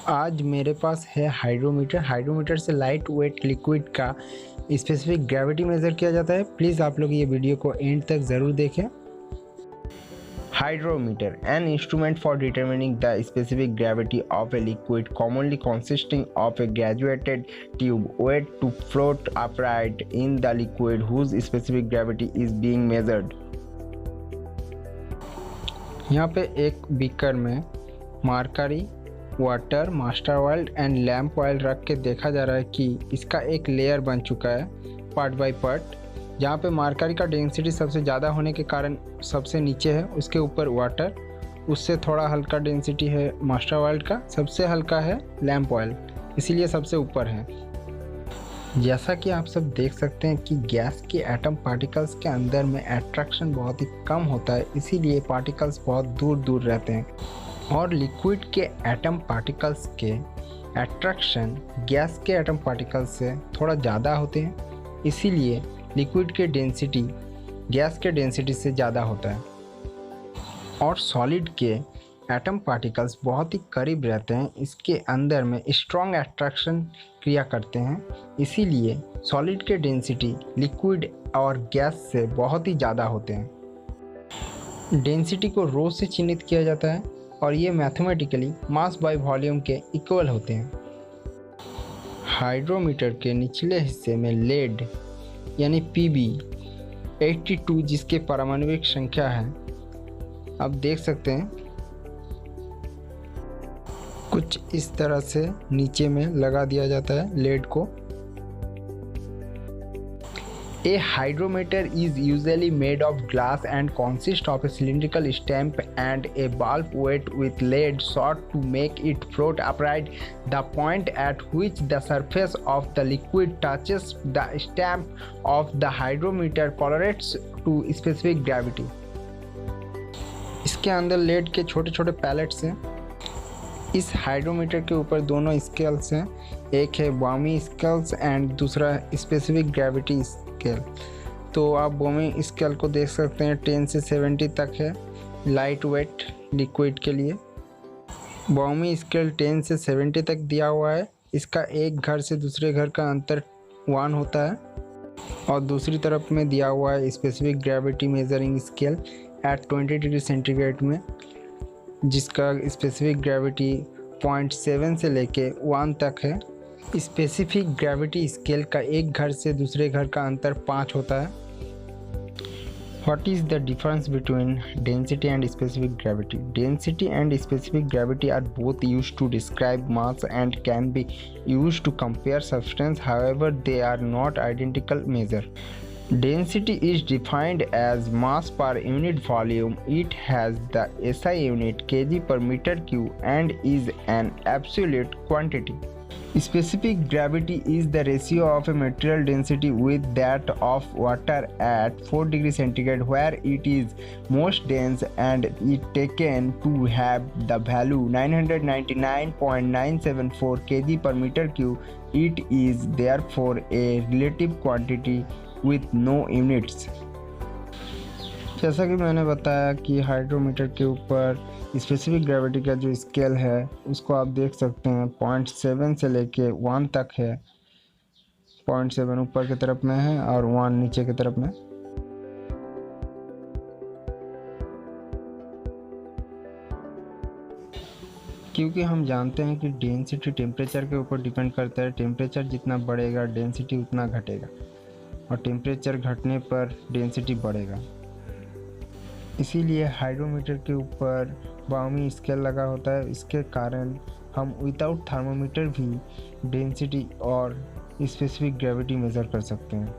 आज मेरे पास है हाइड्रोमीटर। हाइड्रोमीटर से लाइट वेट लिक्विड का स्पेसिफिक ग्रेविटी मेज़र किया जाता है। प्लीज़ आप लोग ये वीडियो को एंड तक ज़रूर देखें। Hydrometer, an instrument for determining the specific gravity of a liquid, commonly consisting of a graduated tube weight to float upright in the liquid whose specific gravity is being measured. यहाँ पे एक beaker में mercury, water, master oil and lamp oil रख के देखा जा रहा है कि इसका एक लेयर बन चुका है पार्ट बाय पार्ट। जहाँ पे मरकरी का डेंसिटी सबसे ज़्यादा होने के कारण सबसे नीचे है, उसके ऊपर वाटर, उससे थोड़ा हल्का डेंसिटी है मास्टर ऑयल का, सबसे हल्का है लैम्प ऑयल, इसीलिए सबसे ऊपर है। जैसा कि आप सब देख सकते हैं कि गैस के एटम पार्टिकल्स के अंदर में अट्रैक्शन बहुत ही कम होता है, इसीलिए पार्टिकल्स बहुत दूर दूर रहते हैं। और लिक्विड के एटम पार्टिकल्स के अट्रैक्शन गैस के एटम पार्टिकल्स से थोड़ा ज़्यादा होते हैं, इसीलिए लिक्विड के डेंसिटी गैस के डेंसिटी से ज़्यादा होता है। और सॉलिड के एटम पार्टिकल्स बहुत ही करीब रहते हैं, इसके अंदर में स्ट्रॉन्ग अट्रैक्शन क्रिया करते हैं, इसीलिए सॉलिड के डेंसिटी लिक्विड और गैस से बहुत ही ज़्यादा होते हैं। डेंसिटी को रो से चिन्हित किया जाता है और ये मैथमेटिकली मास बाय वॉल्यूम के इक्वल होते हैं। हाइड्रोमीटर के निचले हिस्से में लेड यानी Pb82 जिसके पारमाणविक संख्या है, आप देख सकते हैं कुछ इस तरह से नीचे में लगा दिया जाता है लेड को। A hydrometer is usually made of glass and consists of a cylindrical stamp and a bulb weight with lead shot to make it float upright. The point at which the surface of the liquid touches the stamp of the hydrometer correlates to specific gravity. इसके अंदर lead के छोटे छोटे pallets हैं। इस hydrometer के ऊपर दोनों स्केल्स हैं, एक है बॉमी स्केल्स एंड दूसरा स्पेसिफिक ग्रेविटी स्केल। तो आप बॉमी स्केल को देख सकते हैं 10 से 70 तक है लाइट वेट लिक्विड के लिए। बॉमी स्केल 10 से 70 तक दिया हुआ है। इसका एक घर से दूसरे घर का अंतर 1 होता है। और दूसरी तरफ में दिया हुआ है specific gravity measuring scale eight 20 degree centigrade में, जिसका स्पेसिफिक ग्रेविटी 0.7 से लेके 1 तक है। स्पेसिफिक ग्रेविटी स्केल का एक घर से दूसरे घर का अंतर 5 होता है। What is the difference between density and specific gravity? Density and specific gravity are both used to describe mass and can be used to compare substance. However, they are not identical measure. Density is defined as mass per unit volume. It has the SI unit kg per meter cube and is an absolute quantity. Specific gravity is the ratio of a material density with that of water at 4 degrees centigrade, where it is most dense and is taken to have the value 999.974 kg per meter cube. It is therefore a relative quantity with no units. जैसा कि मैंने बताया कि hydrometer के ऊपर specific gravity का जो scale है उसको आप देख सकते हैं 0.7 से लेके 1 तक है। 0.7 ऊपर की तरफ में है और 1 नीचे की तरफ में। क्योंकि हम जानते हैं कि डेंसिटी टेम्परेचर के ऊपर डिपेंड करता है। टेम्परेचर जितना बढ़ेगा डेंसिटी उतना घटेगा और टेम्परेचर घटने पर डेंसिटी बढ़ेगा। इसीलिए हाइड्रोमीटर के ऊपर बॉमी स्केल लगा होता है। इसके कारण हम विदाउट थर्मोमीटर भी डेंसिटी और स्पेसिफिक ग्रेविटी मेज़र कर सकते हैं।